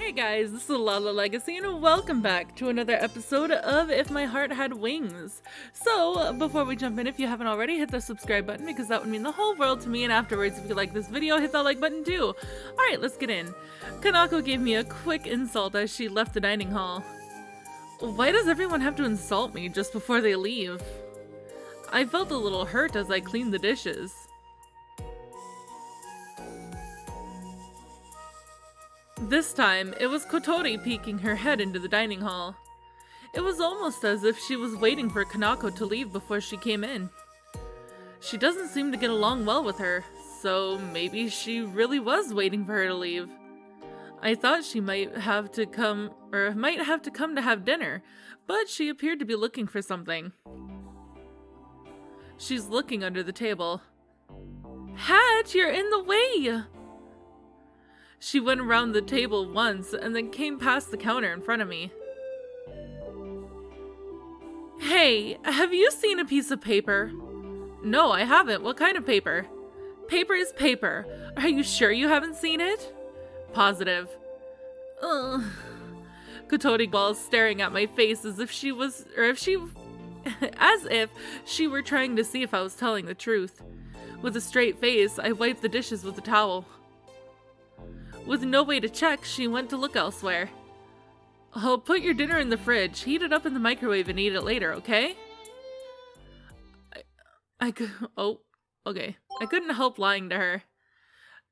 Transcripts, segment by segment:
Hey guys, this is Lala Legacy and welcome back to another episode of If My Heart Had Wings. So, before we jump in, if you haven't already, hit the subscribe button because that would mean the whole world to me, and afterwards, if you like this video, hit that like button too. Alright, let's get in. Kanako gave me a quick insult as she left the dining hall. Why does everyone have to insult me just before they leave? I felt a little hurt as I cleaned the dishes. This time, it was Kotori peeking her head into the dining hall. It was almost as if she was waiting for Kanako to leave before she came in. She doesn't seem to get along well with her, so maybe she really was waiting for her to leave. I thought she might have to come to have dinner, but she appeared to be looking for something. She's looking under the table. Hat, you're in the way! She went around the table once and then came past the counter in front of me. Hey, have you seen a piece of paper? No, I haven't. What kind of paper? Paper is paper. Are you sure you haven't seen it? Positive. Ugh. Kotori was staring at my face as if she were trying to see if I was telling the truth. With a straight face, I wiped the dishes with a towel. With no way to check, she went to look elsewhere. Oh, put your dinner in the fridge, heat it up in the microwave and eat it later, okay? Okay. I couldn't help lying to her.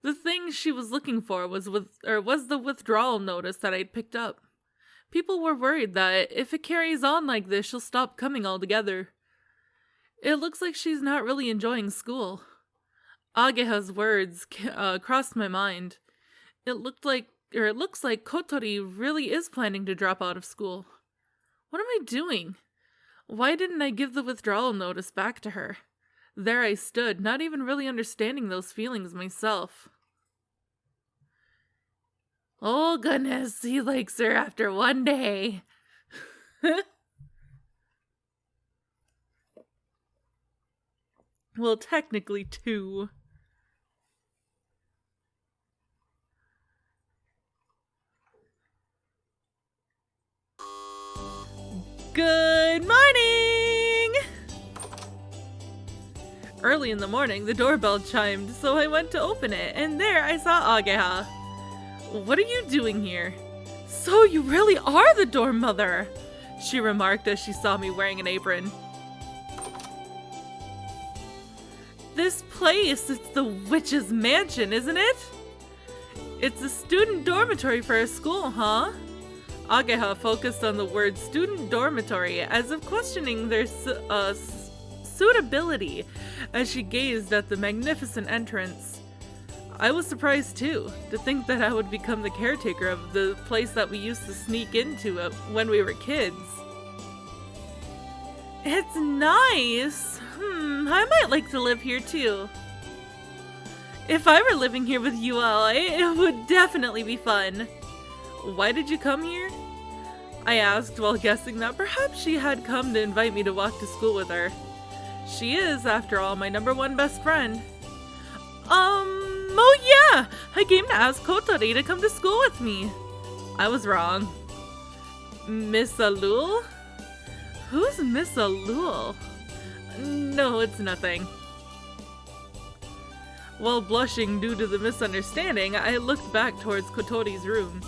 The thing she was looking for was the withdrawal notice that I'd picked up. People were worried that if it carries on like this, she'll stop coming altogether. It looks like she's not really enjoying school. Ageha's words crossed my mind. It looks like Kotori really is planning to drop out of school. What am I doing? Why didn't I give the withdrawal notice back to her? There I stood, not even really understanding those feelings myself. Oh goodness, he likes her after one day. Well, technically two. Good morning! Early in the morning, the doorbell chimed, so I went to open it, and there I saw Ageha. What are you doing here? So you really are the dorm mother, she remarked as she saw me wearing an apron. This place, it's the witch's mansion, isn't it? It's a student dormitory for a school, huh? Ageha focused on the word student dormitory as if questioning their suitability as she gazed at the magnificent entrance. I was surprised too, to think that I would become the caretaker of the place that we used to sneak into when we were kids. It's nice. I might like to live here too. If I were living here with you all, it would definitely be fun. Why did you come here? I asked while guessing that perhaps she had come to invite me to walk to school with her. She is, after all, my #1 best friend. Oh yeah! I came to ask Kotori to come to school with me. I was wrong. Miss Alul? Who's Miss Alul? No, it's nothing. While blushing due to the misunderstanding, I looked back towards Kotori's room.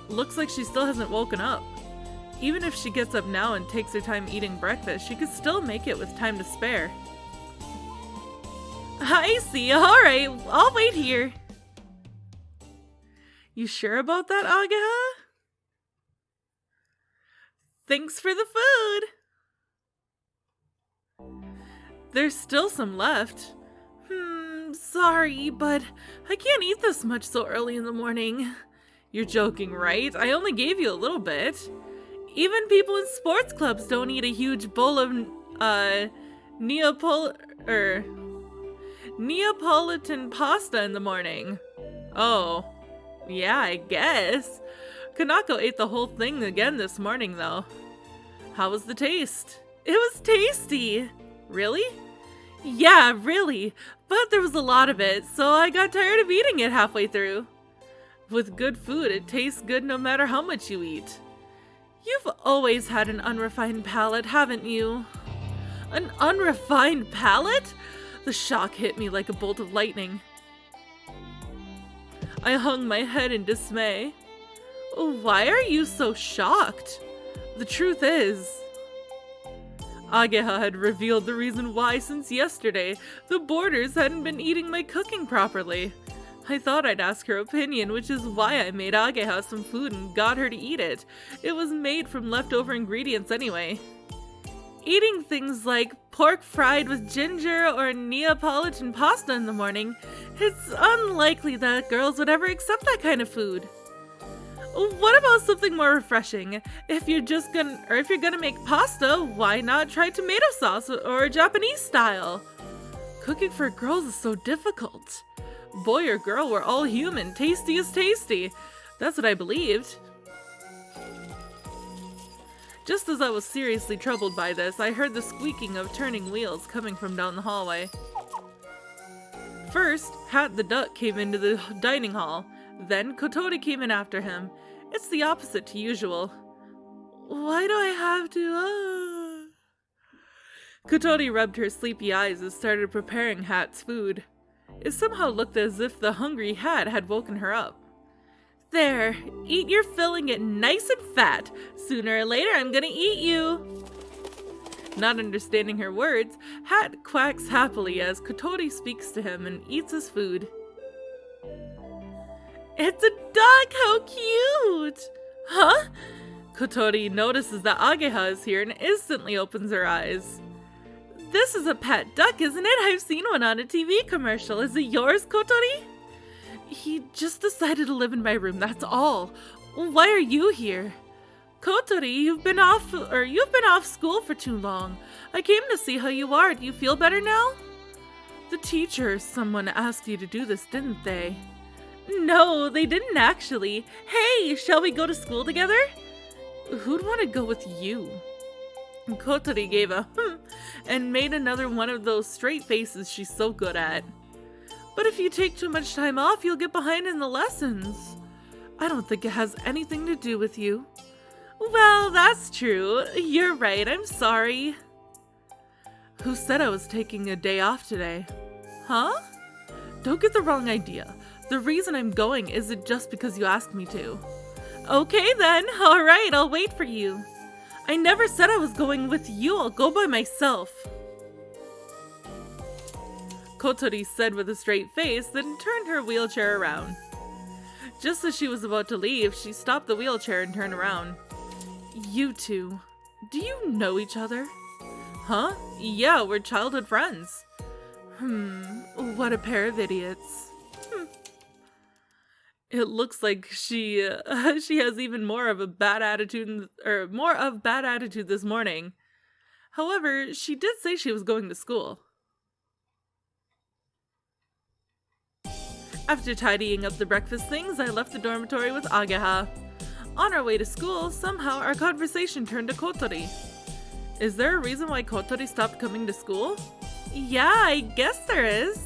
Looks like she still hasn't woken up. Even if she gets up now and takes her time eating breakfast, she could still make it with time to spare. I see. Alright, I'll wait here. You sure about that, Ageha? Thanks for the food! There's still some left. Sorry, but I can't eat this much so early in the morning. You're joking, right? I only gave you a little bit. Even people in sports clubs don't eat a huge bowl of Neapolitan pasta in the morning. Oh, yeah, I guess. Kanako ate the whole thing again this morning, though. How was the taste? It was tasty. Really? Yeah, really. But there was a lot of it, so I got tired of eating it halfway through. With good food, it tastes good no matter how much you eat. You've always had an unrefined palate, haven't you? An unrefined palate? The shock hit me like a bolt of lightning. I hung my head in dismay. Why are you so shocked? The truth is, Ageha had revealed the reason why since yesterday the boarders hadn't been eating my cooking properly. I thought I'd ask her opinion, which is why I made Ageha some food and got her to eat it. It was made from leftover ingredients anyway. Eating things like pork fried with ginger or Neapolitan pasta in the morning, it's unlikely that girls would ever accept that kind of food. What about something more refreshing? If you're gonna make pasta, why not try tomato sauce or Japanese style? Cooking for girls is so difficult. Boy or girl, we're all human. Tasty is tasty. That's what I believed. Just as I was seriously troubled by this, I heard the squeaking of turning wheels coming from down the hallway. First, Hat the duck came into the dining hall. Then Kotori came in after him. It's the opposite to usual. Why do I have to? Kotori rubbed her sleepy eyes and started preparing Hat's food. It somehow looked as if the hungry Hat had woken her up. There, eat your fill and get nice and fat. Sooner or later I'm gonna eat you. Not understanding her words, Hat quacks happily as Kotori speaks to him and eats his food. It's a duck! How cute! Huh? Kotori notices that Ageha is here and instantly opens her eyes. This is a pet duck, isn't it? I've seen one on a TV commercial. Is it yours, Kotori? He just decided to live in my room, that's all. Why are you here? Kotori, you've been off school for too long. I came to see how you are. Do you feel better now? The teacher or someone asked you to do this, didn't they? No, they didn't actually. Hey, shall we go to school together? Who'd want to go with you? Kotori gave a and made another one of those straight faces she's so good at. But if you take too much time off, you'll get behind in the lessons. I don't think it has anything to do with you. Well, that's true. You're right, I'm sorry. Who said I was taking a day off today? Huh? Don't get the wrong idea. The reason I'm going isn't just because you asked me to. Okay then, alright, I'll wait for you. I never said I was going with you, I'll go by myself. Kotori said with a straight face, then turned her wheelchair around. Just as she was about to leave, she stopped the wheelchair and turned around. You two, do you know each other? Huh? Yeah, we're childhood friends. What a pair of idiots. It looks like she has even more of bad attitude this morning. However, she did say she was going to school. After tidying up the breakfast things, I left the dormitory with Ageha. On our way to school, somehow our conversation turned to Kotori. Is there a reason why Kotori stopped coming to school? Yeah, I guess there is.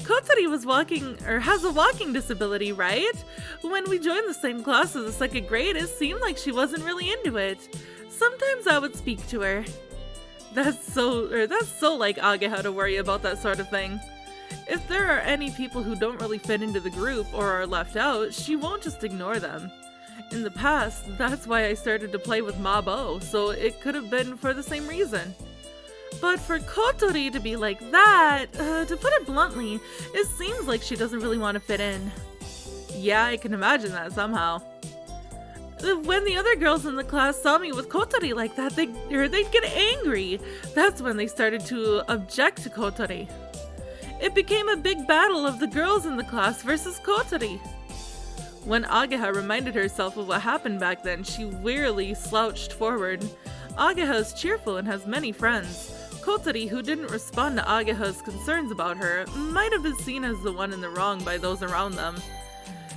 Kotori has a walking disability, right? When we joined the same class as the second grade, it seemed like she wasn't really into it. Sometimes I would speak to her. That's so like Ageha to worry about that sort of thing. If there are any people who don't really fit into the group or are left out, she won't just ignore them. In the past, that's why I started to play with Mabo, so it could have been for the same reason. But for Kotori to be like that, to put it bluntly, it seems like she doesn't really want to fit in. Yeah, I can imagine that somehow. When the other girls in the class saw me with Kotori like that, they'd get angry. That's when they started to object to Kotori. It became a big battle of the girls in the class versus Kotori. When Ageha reminded herself of what happened back then, she wearily slouched forward. Ageha is cheerful and has many friends. Kotori, who didn't respond to Ageha's concerns about her, might have been seen as the one in the wrong by those around them.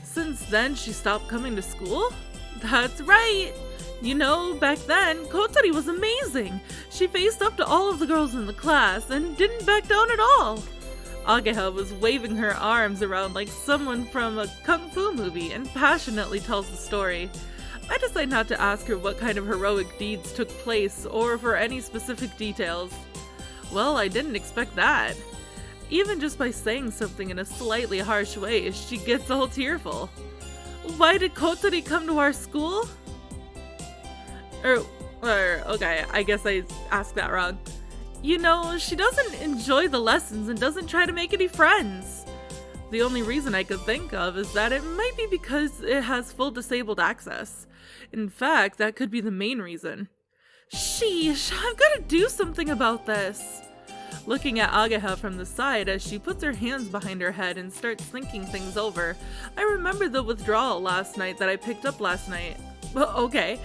Since then, she stopped coming to school? That's right! You know, back then, Kotori was amazing. She faced up to all of the girls in the class and didn't back down at all. Ageha was waving her arms around like someone from a kung fu movie and passionately tells the story. I decide not to ask her what kind of heroic deeds took place or for any specific details. Well, I didn't expect that. Even just by saying something in a slightly harsh way, she gets all tearful. Why did Kotori come to our school? Okay, I guess I asked that wrong. You know, she doesn't enjoy the lessons and doesn't try to make any friends. The only reason I could think of is that it might be because it has full disabled access. In fact, that could be the main reason. Sheesh, I've got to do something about this. Looking at Ageha from the side as she puts her hands behind her head and starts thinking things over, I remember the withdrawal last night that I picked up last night. Well, okay.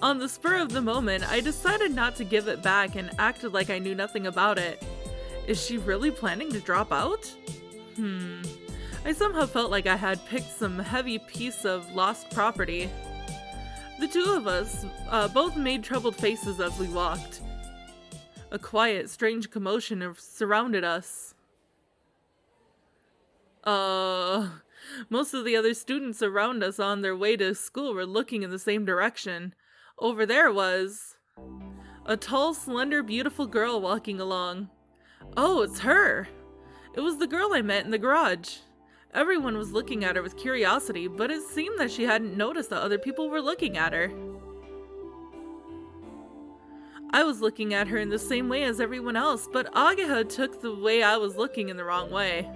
On the spur of the moment, I decided not to give it back and acted like I knew nothing about it. Is she really planning to drop out? I somehow felt like I had picked some heavy piece of lost property. The two of us both made troubled faces as we walked. A quiet, strange commotion surrounded us. Most of the other students around us on their way to school were looking in the same direction. Over there was a tall, slender, beautiful girl walking along. Oh, it's her! It was the girl I met in the garage. Everyone was looking at her with curiosity, but it seemed that she hadn't noticed that other people were looking at her. I was looking at her in the same way as everyone else, but Ageha took the way I was looking in the wrong way.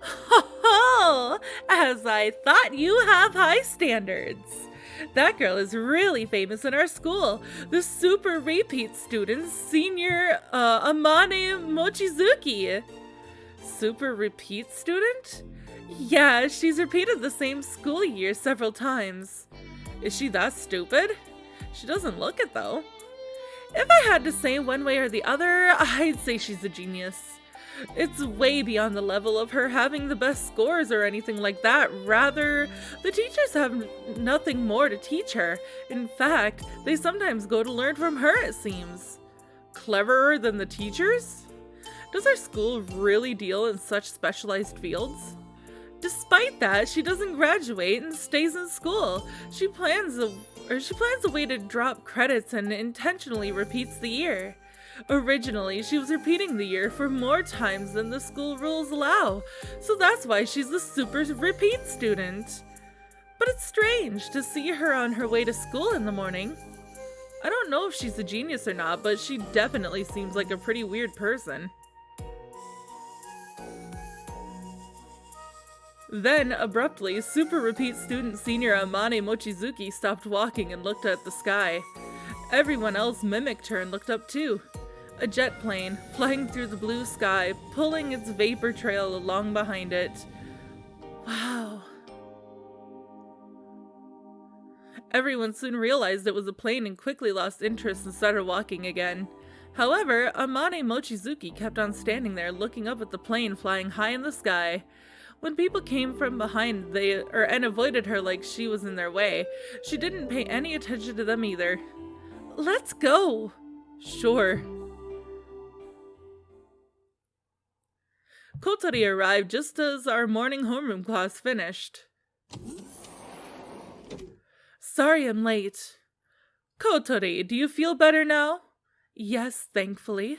Ho ho! As I thought, you have high standards. That girl is really famous in our school. The super repeat student, senior Amane Mochizuki. Super repeat student? Yeah, she's repeated the same school year several times. Is she that stupid? She doesn't look it though. If I had to say one way or the other, I'd say she's a genius. It's way beyond the level of her having the best scores or anything like that. Rather, the teachers have nothing more to teach her. In fact, they sometimes go to learn from her, it seems. Cleverer than the teachers? Does our school really deal in such specialized fields? Despite that, she doesn't graduate and stays in school. She plans a way to drop credits and intentionally repeats the year. Originally, she was repeating the year for more times than the school rules allow, so that's why she's the super repeat student. But it's strange to see her on her way to school in the morning. I don't know if she's a genius or not, but she definitely seems like a pretty weird person. Then, abruptly, super repeat student senior Amane Mochizuki stopped walking and looked at the sky. Everyone else mimicked her and looked up too. A jet plane, flying through the blue sky, pulling its vapor trail along behind it. Wow. Everyone soon realized it was a plane and quickly lost interest and started walking again. However, Amane Mochizuki kept on standing there looking up at the plane flying high in the sky. When people came from behind and avoided her like she was in their way, she didn't pay any attention to them either. Let's go! Sure. Kotori arrived just as our morning homeroom class finished. Sorry I'm late. Kotori, do you feel better now? Yes, thankfully.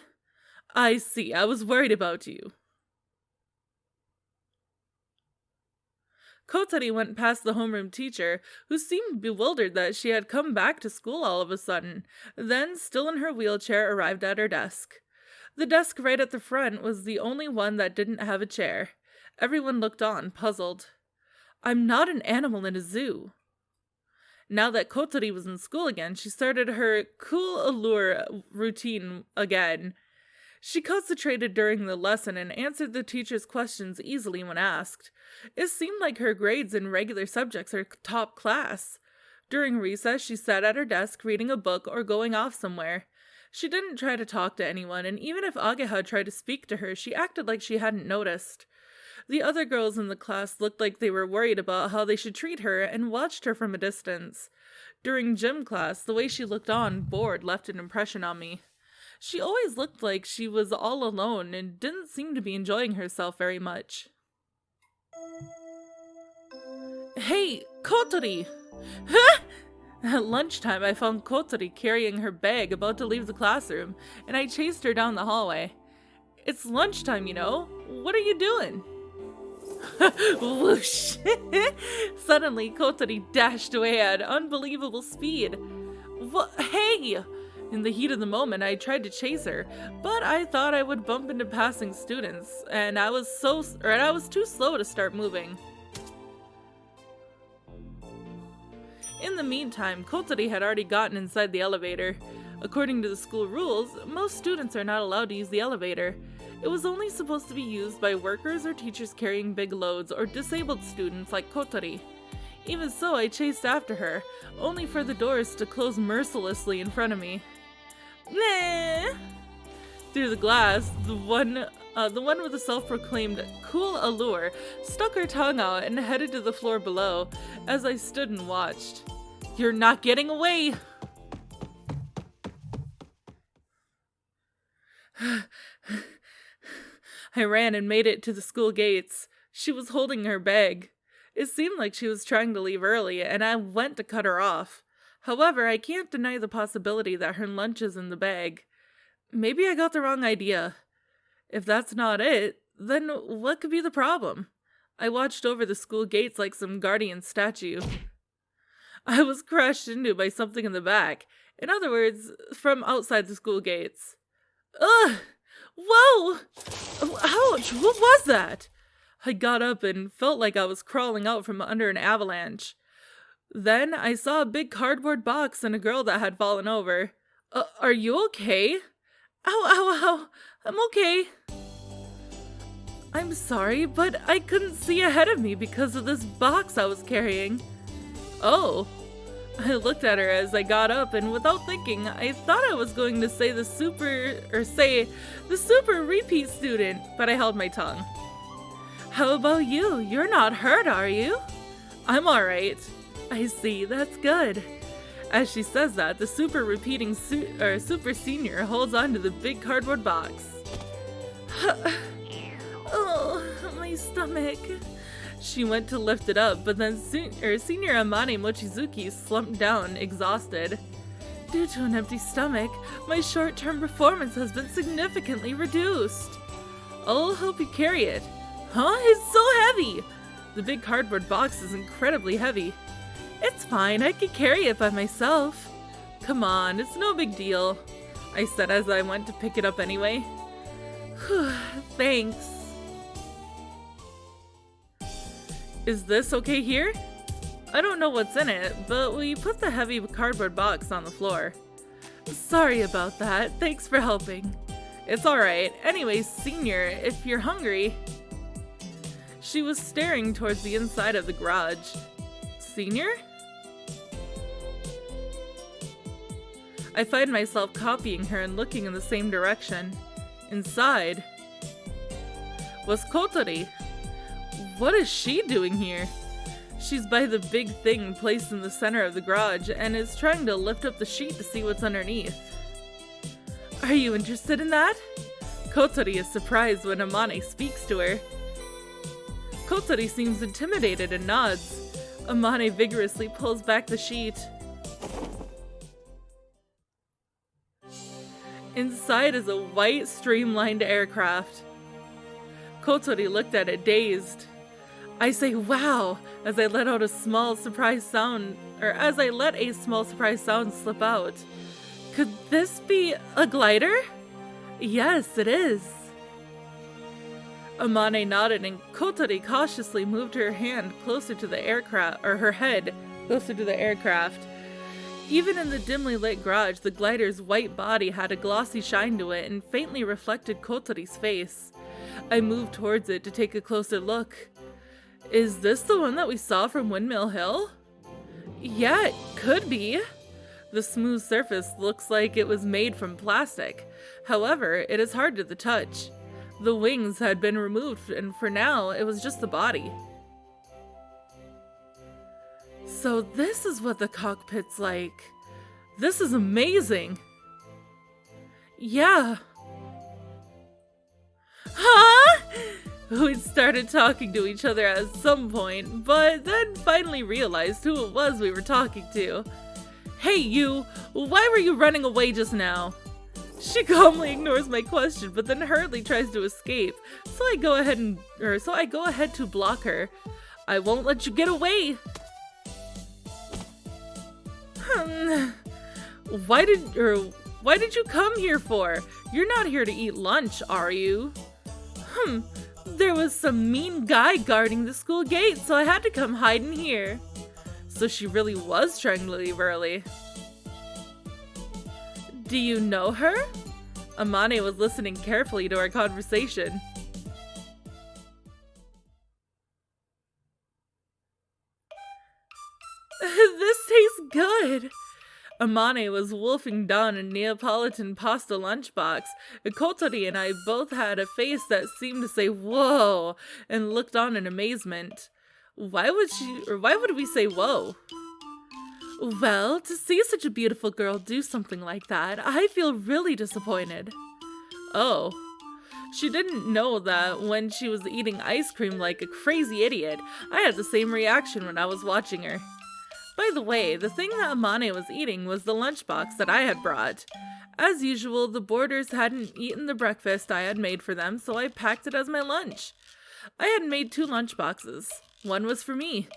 I see, I was worried about you. Kotori went past the homeroom teacher, who seemed bewildered that she had come back to school all of a sudden, then, still in her wheelchair, arrived at her desk. The desk right at the front was the only one that didn't have a chair. Everyone looked on, puzzled. I'm not an animal in a zoo. Now that Kotori was in school again, she started her cool allure routine again. She concentrated during the lesson and answered the teacher's questions easily when asked. It seemed like her grades in regular subjects are top class. During recess, she sat at her desk reading a book or going off somewhere. She didn't try to talk to anyone, and even if Ageha tried to speak to her, she acted like she hadn't noticed. The other girls in the class looked like they were worried about how they should treat her and watched her from a distance. During gym class, the way she looked on, bored, left an impression on me. She always looked like she was all alone and didn't seem to be enjoying herself very much. Hey, Kotori! Huh? At lunchtime, I found Kotori carrying her bag about to leave the classroom, and I chased her down the hallway. It's lunchtime, you know. What are you doing? Whoosh! Suddenly, Kotori dashed away at unbelievable speed. Hey! In the heat of the moment, I tried to chase her, but I thought I would bump into passing students, and I was too slow to start moving. In the meantime, Kotori had already gotten inside the elevator. According to the school rules, most students are not allowed to use the elevator. It was only supposed to be used by workers or teachers carrying big loads or disabled students like Kotori. Even so, I chased after her, only for the doors to close mercilessly in front of me. Nah! Through the glass, the one with the self-proclaimed cool allure stuck her tongue out and headed to the floor below as I stood and watched. You're not getting away! I ran and made it to the school gates. She was holding her bag. It seemed like she was trying to leave early, and I went to cut her off. However, I can't deny the possibility that her lunch is in the bag. Maybe I got the wrong idea. If that's not it, then what could be the problem? I watched over the school gates like some guardian statue. I was crashed into by something in the back. In other words, from outside the school gates. Ugh! Whoa! Ouch! What was that? I got up and felt like I was crawling out from under an avalanche. Then I saw a big cardboard box and a girl that had fallen over. Are you okay? Ow, ow, ow! I'm okay. I'm sorry, but I couldn't see ahead of me because of this box I was carrying. Oh. I looked at her as I got up, and without thinking, I thought I was going to say the super repeat student, but I held my tongue. How about you? You're not hurt, are you? I'm alright. I see, that's good. As she says that, the super senior holds onto the big cardboard box. Oh, my stomach. She went to lift it up, but then Senior Amane Mochizuki slumped down, exhausted. Due to an empty stomach, my short-term performance has been significantly reduced. I'll help you carry it. Huh? It's so heavy! The big cardboard box is incredibly heavy. It's fine, I can carry it by myself. Come on, it's no big deal, I said as I went to pick it up anyway. Thanks. Is this okay here? I don't know what's in it, but will you put the heavy cardboard box on the floor? Sorry about that, thanks for helping. It's alright. Anyway, Senior, if you're hungry... She was staring towards the inside of the garage. Senior? I find myself copying her and looking in the same direction. Inside was Kotori. What is she doing here? She's by the big thing placed in the center of the garage and is trying to lift up the sheet to see what's underneath. Are you interested in that? Kotori is surprised when Amane speaks to her. Kotori seems intimidated and nods. Amane vigorously pulls back the sheet. Inside is a white, streamlined aircraft. Kotori looked at it, dazed. I say wow as I let a small surprise sound slip out. Could this be a glider? Yes, it is. Amane nodded and Kotori cautiously moved her hand closer to the aircraft, or her head closer to the aircraft. Even in the dimly lit garage, the glider's white body had a glossy shine to it and faintly reflected Kotori's face. I moved towards it to take a closer look. Is this the one that we saw from Windmill Hill? Yeah, it could be. The smooth surface looks like it was made from plastic. However, it is hard to the touch. The wings had been removed, and for now, it was just the body. So this is what the cockpit's like. This is amazing. Yeah. Huh? We'd started talking to each other at some point, but then finally realized who it was we were talking to. Hey you, why were you running away just now? She calmly ignores my question, but then hurriedly tries to escape, so I go ahead to block her. I won't let you get away! Why did you come here for? You're not here to eat lunch, are you? There was some mean guy guarding the school gate, so I had to come hide in here. So she really was trying to leave early. Do you know her? Amane was listening carefully to our conversation. This tastes good. Amane was wolfing down a Neapolitan pasta lunchbox, and Kotori and I both had a face that seemed to say whoa and looked on in amazement. Why would we say whoa? Well, to see such a beautiful girl do something like that, I feel really disappointed. Oh. She didn't know that when she was eating ice cream like a crazy idiot, I had the same reaction when I was watching her. By the way, the thing that Amane was eating was the lunchbox that I had brought. As usual, the boarders hadn't eaten the breakfast I had made for them, so I packed it as my lunch. I had made 2 lunchboxes. One was for me.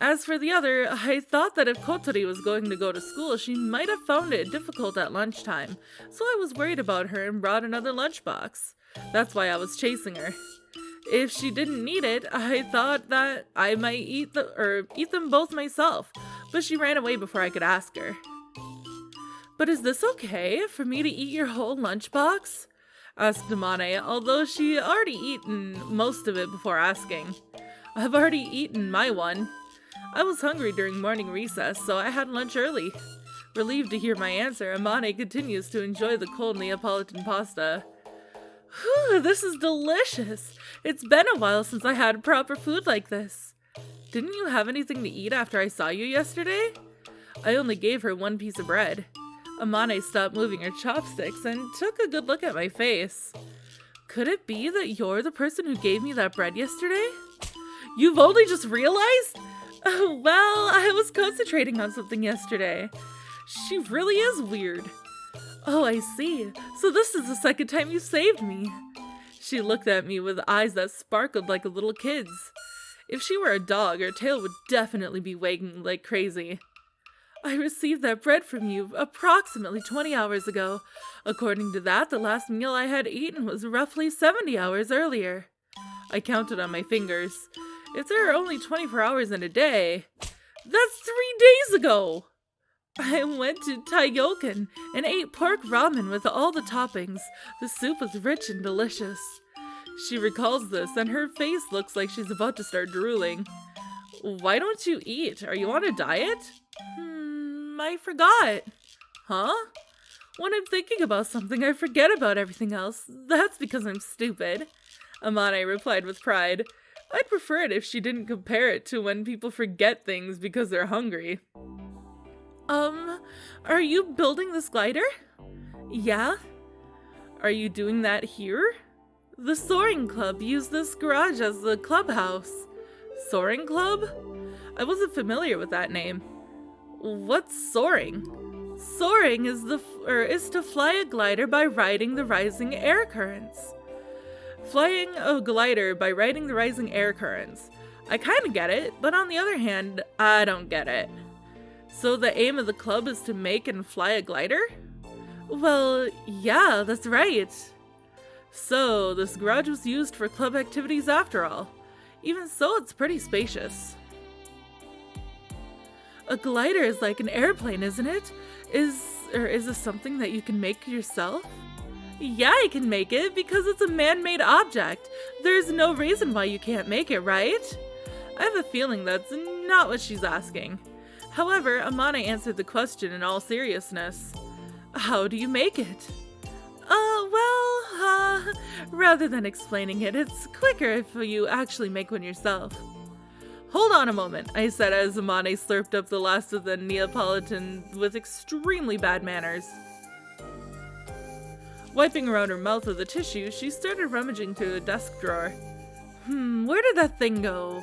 As for the other, I thought that if Kotori was going to go to school, she might have found it difficult at lunchtime, so I was worried about her and brought another lunchbox. That's why I was chasing her. If she didn't need it, I thought that I might eat them both myself, but she ran away before I could ask her. But is this okay for me to eat your whole lunchbox? Asked Amane, although she had already eaten most of it before asking. I've already eaten my one. I was hungry during morning recess, so I had lunch early. Relieved to hear my answer, Amane continues to enjoy the cold Neapolitan pasta. Whew, this is delicious. It's been a while since I had proper food like this. Didn't you have anything to eat after I saw you yesterday? I only gave her 1 piece of bread. Amane stopped moving her chopsticks and took a good look at my face. Could it be that you're the person who gave me that bread yesterday? You've only just realized? Oh, well, I was concentrating on something yesterday. She really is weird. Oh, I see. So this is the second time you saved me. She looked at me with eyes that sparkled like a little kid's. If she were a dog, her tail would definitely be wagging like crazy. I received that bread from you approximately 20 hours ago. According to that, the last meal I had eaten was roughly 70 hours earlier. I counted on my fingers. If there are only 24 hours in a day, that's 3 days ago! I went to Taioken and ate pork ramen with all the toppings. The soup was rich and delicious. She recalls this, and her face looks like she's about to start drooling. Why don't you eat? Are you on a diet? I forgot. Huh? When I'm thinking about something, I forget about everything else. That's because I'm stupid. Amane replied with pride. I'd prefer it if she didn't compare it to when people forget things because they're hungry. Are you building this glider? Yeah? Are you doing that here? The Soaring Club used this garage as the clubhouse. Soaring Club? I wasn't familiar with that name. What's soaring? Soaring is to fly a glider by riding the rising air currents. Flying a glider by riding the rising air currents. I kinda get it, but on the other hand, I don't get it. So the aim of the club is to make and fly a glider? Well, yeah, that's right. So, this garage was used for club activities after all. Even so, it's pretty spacious. A glider is like an airplane, isn't it? Is this something that you can make yourself? Yeah, I can make it because it's a man-made object. There's no reason why you can't make it, right? I have a feeling that's not what she's asking. However, Amane answered the question in all seriousness. How do you make it? Rather than explaining it, it's quicker if you actually make one yourself. Hold on a moment, I said as Amane slurped up the last of the Neapolitan with extremely bad manners. Wiping around her mouth with a tissue, she started rummaging through the desk drawer. Where did that thing go?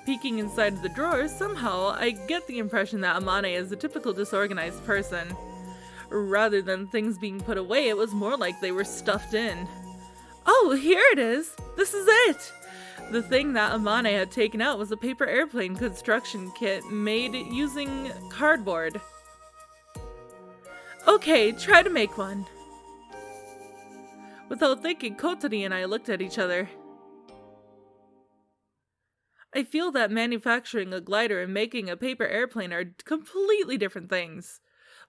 Peeking inside the drawer, somehow I get the impression that Amane is a typical disorganized person. Rather than things being put away, it was more like they were stuffed in. Oh, here it is! This is it! The thing that Amane had taken out was a paper airplane construction kit made using cardboard. Okay, try to make one. Without thinking, Kotori and I looked at each other. I feel that manufacturing a glider and making a paper airplane are completely different things.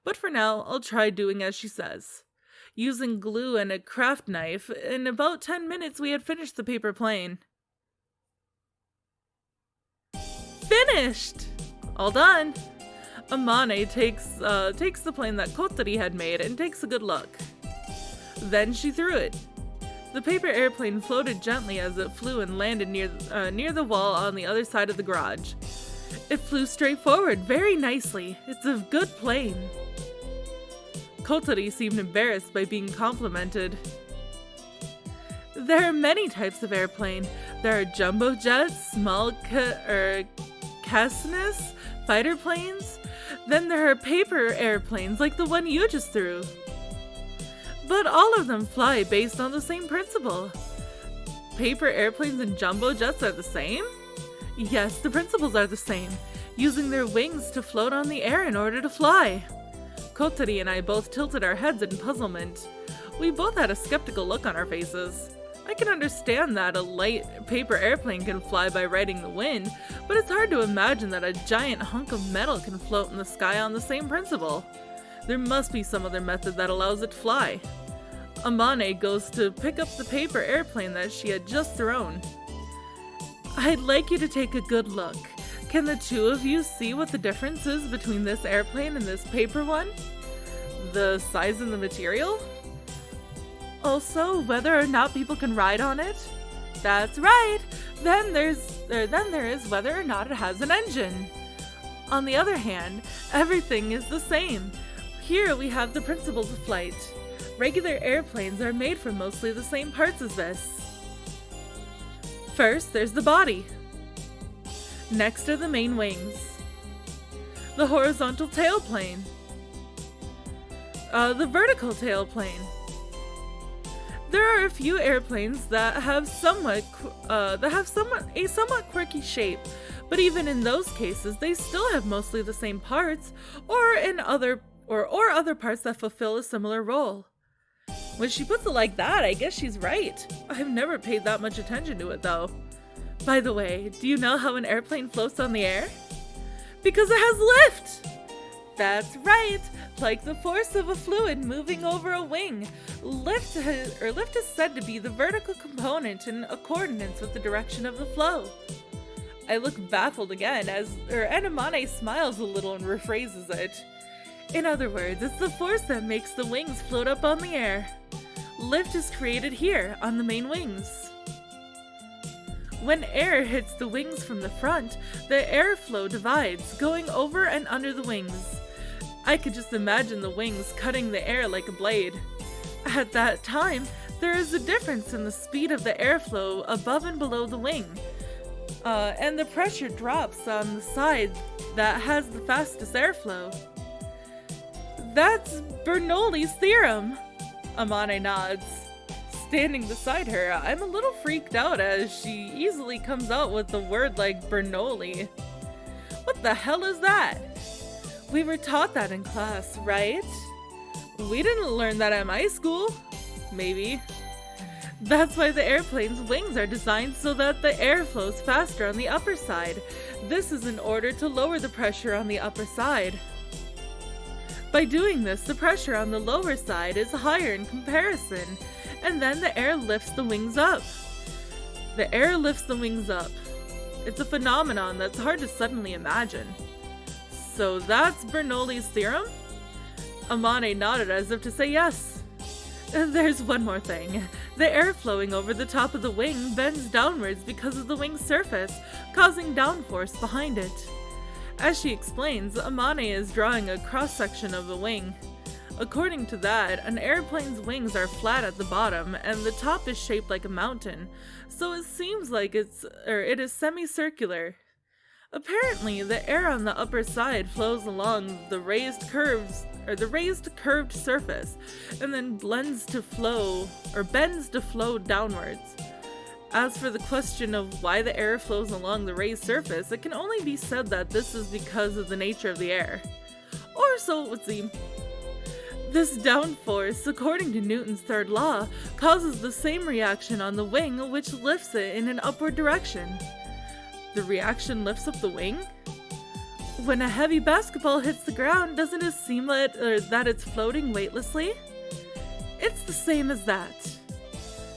But for now, I'll try doing as she says. Using glue and a craft knife, in about 10 minutes we had finished the paper plane. Finished! All done! Amane takes the plane that Kotori had made and takes a good look. Then she threw it. The paper airplane floated gently as it flew and landed near the wall on the other side of the garage. It flew straight forward very nicely. It's a good plane. Kotori seemed embarrassed by being complimented. There are many types of airplane. There are jumbo jets, small Cassines, fighter planes. Then there are paper airplanes like the one you just threw. But all of them fly based on the same principle. Paper airplanes and jumbo jets are the same? Yes, the principles are the same, using their wings to float on the air in order to fly. Kotori and I both tilted our heads in puzzlement. We both had a skeptical look on our faces. I can understand that a light paper airplane can fly by riding the wind, but it's hard to imagine that a giant hunk of metal can float in the sky on the same principle. There must be some other method that allows it to fly. Amane goes to pick up the paper airplane that she had just thrown. I'd like you to take a good look. Can the two of you see what the difference is between this airplane and this paper one? The size and the material? Also, whether or not people can ride on it? That's right! Then there is whether or not it has an engine. On the other hand, everything is the same. Here we have the principles of flight. Regular airplanes are made from mostly the same parts as this. First, there's the body. Next are the main wings. The horizontal tailplane. The vertical tailplane. There are a few airplanes that have a somewhat quirky shape, but even in those cases, they still have mostly the same parts, or other parts that fulfill a similar role. When she puts it like that, I guess she's right. I've never paid that much attention to it, though. By the way, do you know how an airplane floats on the air? Because it has lift! That's right! Like the force of a fluid moving over a wing. Lift is said to be the vertical component in accordance with the direction of the flow. I look baffled again as Amane smiles a little and rephrases it. In other words, it's the force that makes the wings float up on the air. Lift is created here, on the main wings. When air hits the wings from the front, the airflow divides, going over and under the wings. I could just imagine the wings cutting the air like a blade. At that time, there is a difference in the speed of the airflow above and below the wing. And the pressure drops on the side that has the fastest airflow. That's Bernoulli's theorem. Amane nods. Standing beside her, I'm a little freaked out as she easily comes out with a word like Bernoulli. What the hell is that? We were taught that in class, right? We didn't learn that at my school. Maybe. That's why the airplane's wings are designed so that the air flows faster on the upper side. This is in order to lower the pressure on the upper side. By doing this, the pressure on the lower side is higher in comparison, and then the air lifts the wings up. The air lifts the wings up. It's a phenomenon that's hard to suddenly imagine. So that's Bernoulli's theorem? Amane nodded as if to say yes. There's one more thing. The air flowing over the top of the wing bends downwards because of the wing's surface, causing downforce behind it. As she explains, Amane is drawing a cross-section of the wing. According to that, an airplane's wings are flat at the bottom and the top is shaped like a mountain, so it seems like it is semicircular. Apparently, the air on the upper side flows along the raised curved surface and then bends to flow downwards. As for the question of why the air flows along the raised surface, it can only be said that this is because of the nature of the air. Or so it would seem. This downforce, according to Newton's third law, causes the same reaction on the wing which lifts it in an upward direction. The reaction lifts up the wing? When a heavy basketball hits the ground, doesn't it seem that it's floating weightlessly? It's the same as that.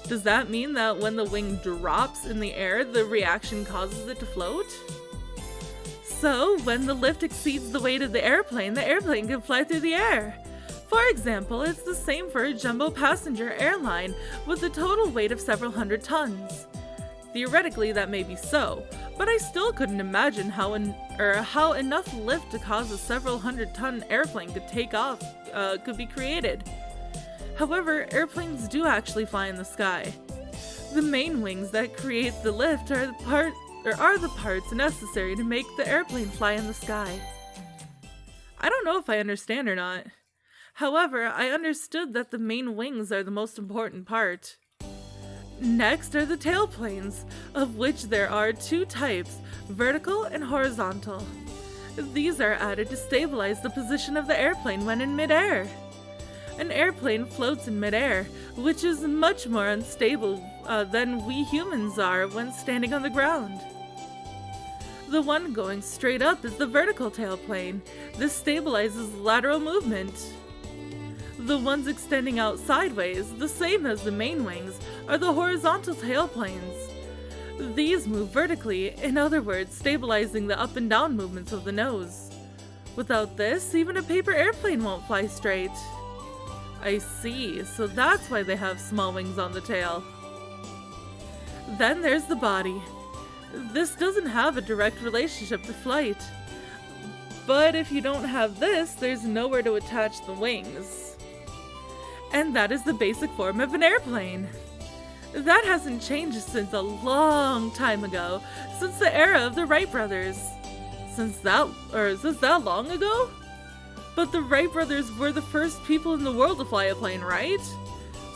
Does that mean that when the wing drops in the air, the reaction causes it to float? So, when the lift exceeds the weight of the airplane can fly through the air. For example, it's the same for a jumbo passenger airline with a total weight of several hundred tons. Theoretically, that may be so, but I still couldn't imagine how enough lift to cause a several hundred-ton airplane could be created. However, airplanes do actually fly in the sky. The main wings that create the lift are the parts necessary to make the airplane fly in the sky. I don't know if I understand or not. However, I understood that the main wings are the most important part. Next are the tailplanes, of which there are two types, vertical and horizontal. These are added to stabilize the position of the airplane when in midair. An airplane floats in midair, which is much more unstable than we humans are when standing on the ground. The one going straight up is the vertical tailplane. This stabilizes lateral movement. The ones extending out sideways, the same as the main wings, are the horizontal tailplanes. These move vertically, in other words, stabilizing the up and down movements of the nose. Without this, even a paper airplane won't fly straight. I see, so that's why they have small wings on the tail. Then there's the body. This doesn't have a direct relationship to flight. But if you don't have this, there's nowhere to attach the wings. And that is the basic form of an airplane. That hasn't changed since a long time ago, since the era of the Wright brothers. Since that long ago? But the Wright brothers were the first people in the world to fly a plane, right?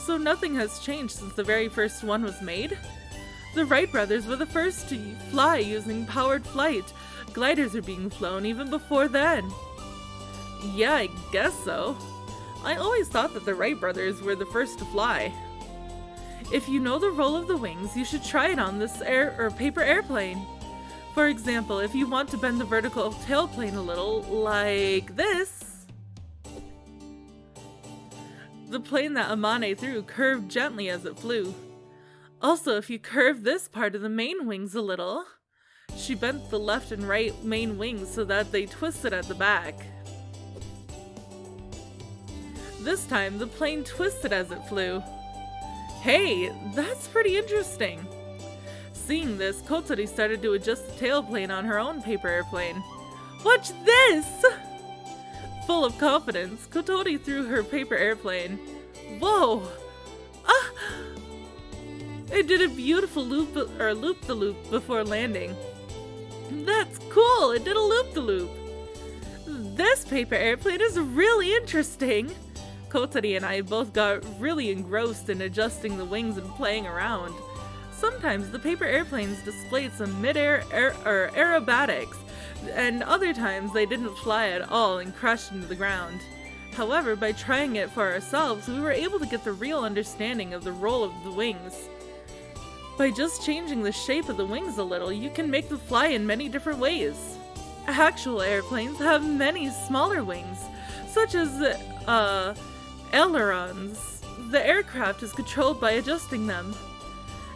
So nothing has changed since the very first one was made. The Wright brothers were the first to fly using powered flight. Gliders are being flown even before then. Yeah, I guess so. I always thought that the Wright brothers were the first to fly. If you know the role of the wings, you should try it on this paper airplane. For example, if you want to bend the vertical tailplane a little, like this, the plane that Amane threw curved gently as it flew. Also, if you curve this part of the main wings a little, she bent the left and right main wings so that they twisted at the back. This time, the plane twisted as it flew. Hey, that's pretty interesting. Seeing this, Kotori started to adjust the tailplane on her own paper airplane. Watch this! Full of confidence, Kotori threw her paper airplane. Whoa! Ah! It did a beautiful loop-the-loop before landing. That's cool! It did a loop-the-loop. This paper airplane is really interesting. Kotori and I both got really engrossed in adjusting the wings and playing around. Sometimes the paper airplanes displayed some mid-air aerobatics, and other times they didn't fly at all and crashed into the ground. However, by trying it for ourselves, we were able to get the real understanding of the role of the wings. By just changing the shape of the wings a little, you can make them fly in many different ways. Actual airplanes have many smaller wings, such as ailerons. The aircraft is controlled by adjusting them.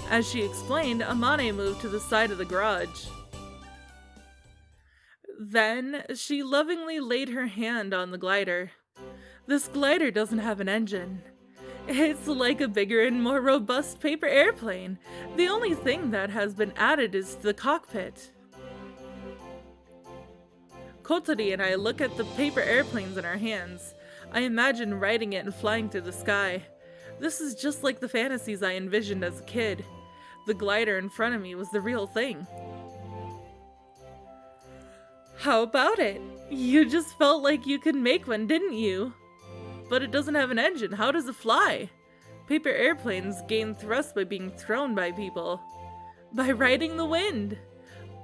As she explained, Amane moved to the side of the garage. Then, she lovingly laid her hand on the glider. This glider doesn't have an engine. It's like a bigger and more robust paper airplane. The only thing that has been added is the cockpit. Kotori and I look at the paper airplanes in our hands. I imagine riding it and flying through the sky. This is just like the fantasies I envisioned as a kid. The glider in front of me was the real thing. How about it? You just felt like you could make one, didn't you? But it doesn't have an engine. How does it fly? Paper airplanes gain thrust by being thrown by people. By riding the wind.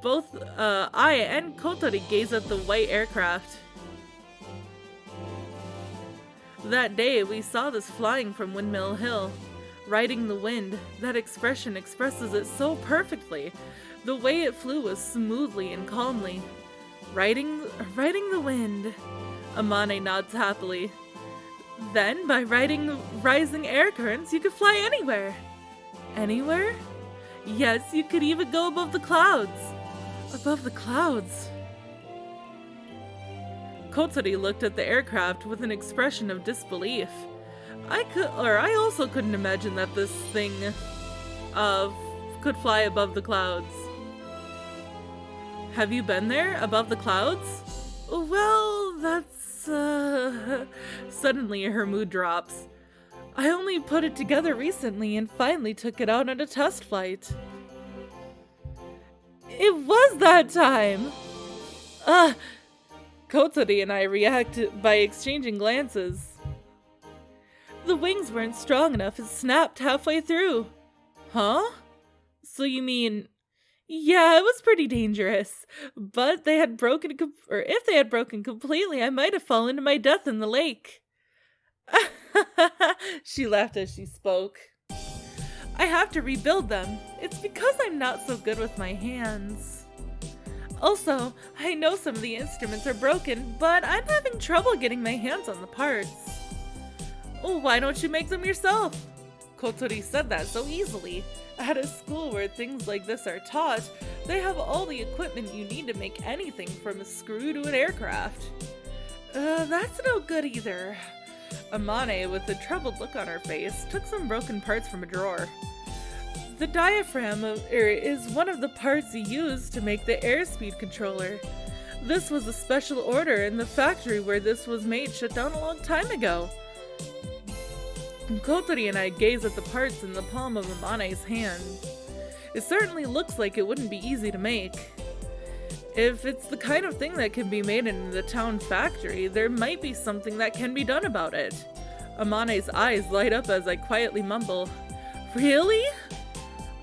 Both I and Kotori gaze at the white aircraft. That day, we saw this flying from Windmill Hill. Riding the wind, that expression expresses it so perfectly. The way it flew was smoothly and calmly. Riding the wind. Amane nods happily. Then, by riding rising air currents, you could fly anywhere. Anywhere? Yes, you could even go above the clouds. Above the clouds. Kotori looked at the aircraft with an expression of disbelief. I also couldn't imagine that this thing could fly above the clouds. Have you been there, above the clouds? Well, that's Suddenly her mood drops. I only put it together recently and finally took it out on a test flight. It was that time! Kotori and I react by exchanging glances. The wings weren't strong enough and snapped halfway through. Huh? So you mean... Yeah, it was pretty dangerous. But if they had broken completely, I might have fallen to my death in the lake. She laughed as she spoke. I have to rebuild them. It's because I'm not so good with my hands. Also, I know some of the instruments are broken, but I'm having trouble getting my hands on the parts. Oh, why don't you make them yourself? Kotori said that so easily. At a school where things like this are taught, they have all the equipment you need to make anything from a screw to an aircraft. That's no good either. Amane, with a troubled look on her face, took some broken parts from a drawer. The diaphragm is one of the parts you use to make the airspeed controller. This was a special order, and the factory where this was made shut down a long time ago. Kotori and I gaze at the parts in the palm of Amane's hand. It certainly looks like it wouldn't be easy to make. If it's the kind of thing that can be made in the town factory, there might be something that can be done about it. Amane's eyes light up as I quietly mumble, Really?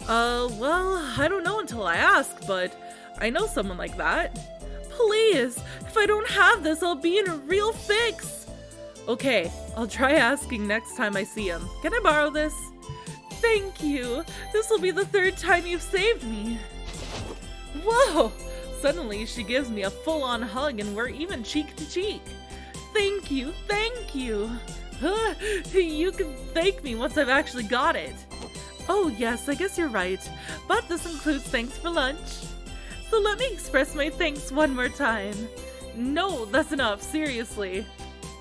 Well, I don't know until I ask, but I know someone like that. Please, if I don't have this, I'll be in a real fix. Okay, I'll try asking next time I see him. Can I borrow this? Thank you. This will be the third time you've saved me. Whoa! Suddenly, she gives me a full-on hug and we're even cheek to cheek. Thank you, thank you. You can thank me once I've actually got it. Oh yes, I guess you're right. But this includes thanks for lunch. So let me express my thanks one more time. No, that's enough, seriously.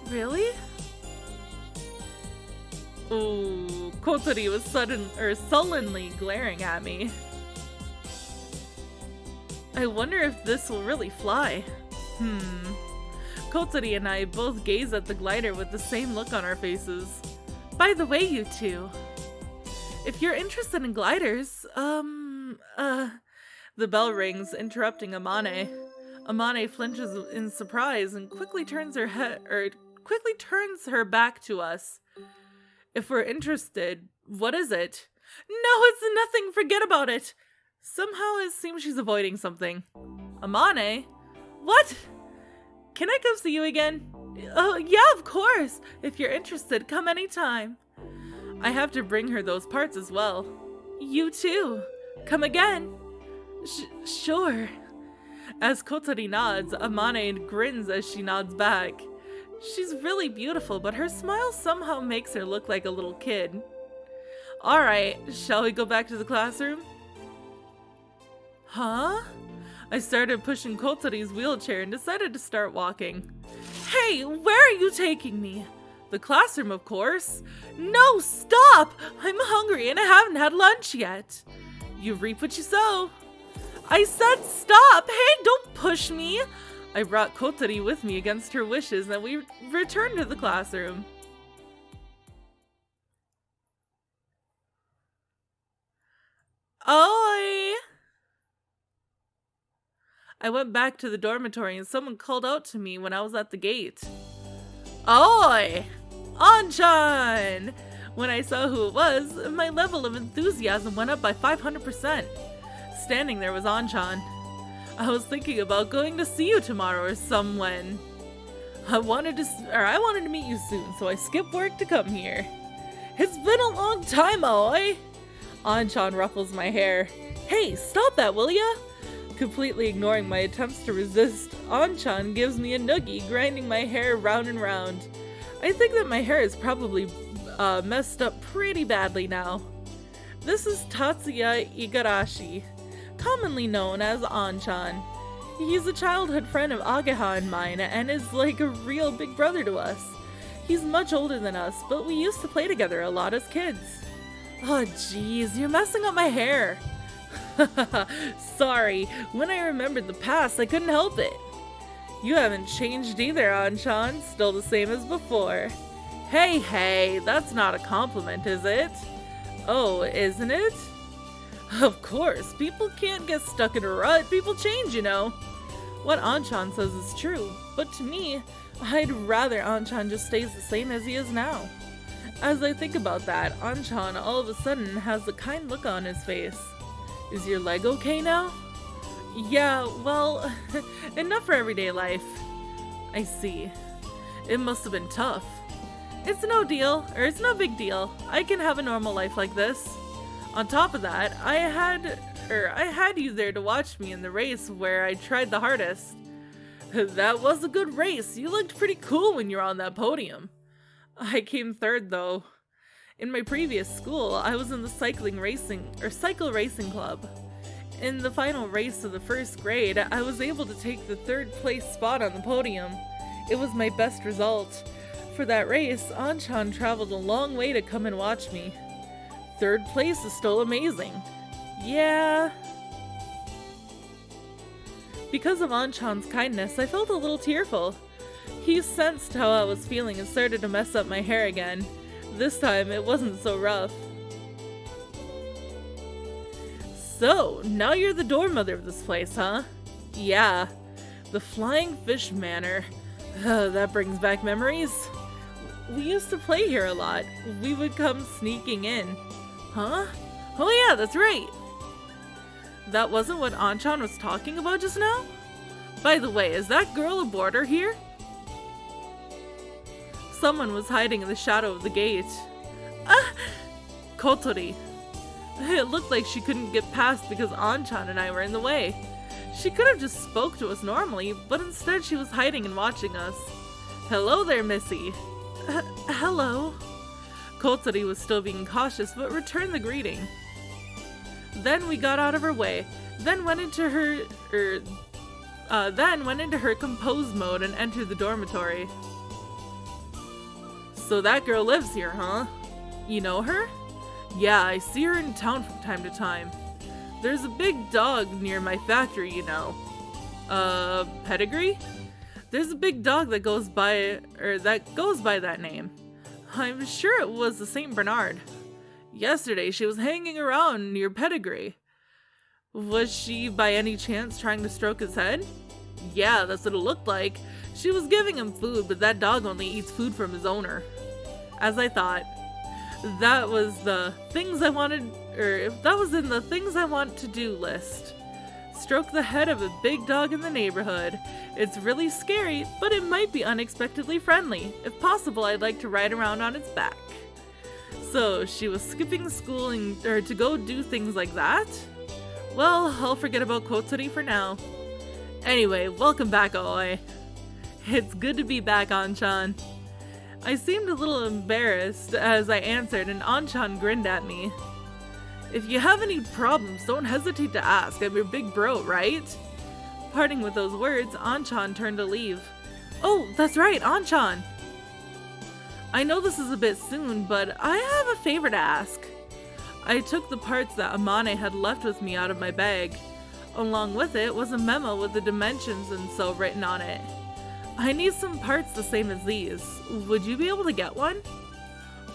Really? Ooh, Kotori was sullenly glaring at me. I wonder if this will really fly. Kotori and I both gaze at the glider with the same look on our faces. By the way, you two, if you're interested in gliders, the bell rings, interrupting Amane. Amane flinches in surprise and quickly turns her back to us. If we're interested, what is it? No, it's nothing, forget about it. Somehow it seems she's avoiding something. Amane? What? Can I come see you again? Oh, yeah, of course. If you're interested, come anytime. I have to bring her those parts as well. You too. Come again. Sure. As Kotori nods, Amane grins as she nods back. She's really beautiful, but her smile somehow makes her look like a little kid. Alright, shall we go back to the classroom? Huh? I started pushing Kotori's wheelchair and decided to start walking. Hey, where are you taking me? The classroom, of course. No, stop! I'm hungry and I haven't had lunch yet. You reap what you sow. I said stop! Hey, don't push me! I brought Kotori with me against her wishes and we returned to the classroom. Oi! I went back to the dormitory and someone called out to me when I was at the gate. Oi! Anchan! When I saw who it was, my level of enthusiasm went up by 500%. Standing there was Anchan. I was thinking about going to see you tomorrow or someone. I wanted to meet you soon, so I skipped work to come here. It's been a long time, Aoi! Anchan ruffles my hair. Hey, stop that, will ya? Completely ignoring my attempts to resist, Anchan gives me a noogie, grinding my hair round and round. I think that my hair is probably messed up pretty badly now. This is Tatsuya Igarashi, commonly known as Anchan. He's a childhood friend of Ageha and mine and is like a real big brother to us. He's much older than us, but we used to play together a lot as kids. Oh jeez, you're messing up my hair. Sorry, when I remembered the past, I couldn't help it. You haven't changed either, Anchan, still the same as before. Hey, that's not a compliment, is it? Oh, isn't it? Of course, people can't get stuck in a rut, people change, you know. What Anchan says is true, but to me, I'd rather Anchan just stays the same as he is now. As I think about that, Anchan all of a sudden has a kind look on his face. Is your leg okay now? Yeah, well, enough for everyday life. I see. It must have been tough. It's no big deal. I can have a normal life like this. On top of that, I had you there to watch me in the race where I tried the hardest. That was a good race. You looked pretty cool when you were on that podium. I came third though. In my previous school, I was in the cycle racing club. In the final race of the first grade, I was able to take the third place spot on the podium. It was my best result. For that race, Anchan traveled a long way to come and watch me. Third place is still amazing. Yeah. Because of Anchan's kindness, I felt a little tearful. He sensed how I was feeling and started to mess up my hair again. This time, it wasn't so rough. So, now you're the dorm mother of this place, huh? Yeah. The Flying Fish Manor. That brings back memories. We used to play here a lot. We would come sneaking in. Huh? Oh yeah, that's right. That wasn't what Anchan was talking about just now? By the way, is that girl a boarder here? Someone was hiding in the shadow of the gate. Ah! Kotori. It looked like she couldn't get past because Anchan and I were in the way. She could have just spoke to us normally, but instead she was hiding and watching us. Hello there, Missy. Hello. Kotori was still being cautious, but returned the greeting. Then we got out of her way, then went into her composed mode and entered the dormitory. So that girl lives here, huh? You know her? Yeah, I see her in town from time to time. There's a big dog near my factory, you know. Pedigree? There's a big dog that goes by that name. I'm sure it was the St. Bernard. Yesterday she was hanging around near Pedigree. Was she by any chance trying to stroke his head? Yeah, that's what it looked like. She was giving him food, but that dog only eats food from his owner. As I thought. That was in the things I want to do list. Stroke the head of a big dog in the neighborhood. It's really scary, but it might be unexpectedly friendly. If possible, I'd like to ride around on its back. So, she was skipping school to go do things like that? Well, I'll forget about Kotori for now. Anyway, welcome back, Aoi. It's good to be back, Anchan. I seemed a little embarrassed as I answered, and Anchan grinned at me. If you have any problems, don't hesitate to ask. I'm your big bro, right? Parting with those words, Anchan turned to leave. Oh, that's right, Anchan! I know this is a bit soon, but I have a favor to ask. I took the parts that Amane had left with me out of my bag. Along with it was a memo with the dimensions and so written on it. I need some parts the same as these. Would you be able to get one?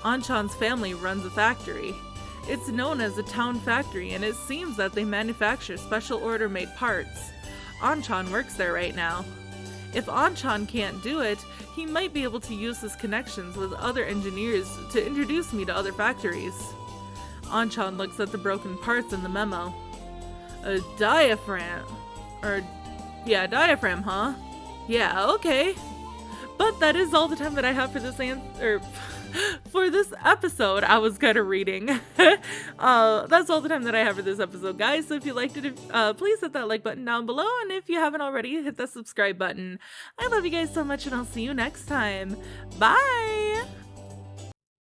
Anchan's family runs a factory. It's known as the town factory, and it seems that they manufacture special order made parts. Anchan works there right now. If Anchan can't do it, he might be able to use his connections with other engineers to introduce me to other factories. Anchan looks at the broken parts in the memo. A diaphragm. Diaphragm, huh? Yeah, okay. But that is all the time that I have for this for this episode. I was kind of reading. That's all the time that I have for this episode, guys. So if you liked it, please hit that like button down below. And if you haven't already, hit that subscribe button. I love you guys so much, and I'll see you next time. Bye!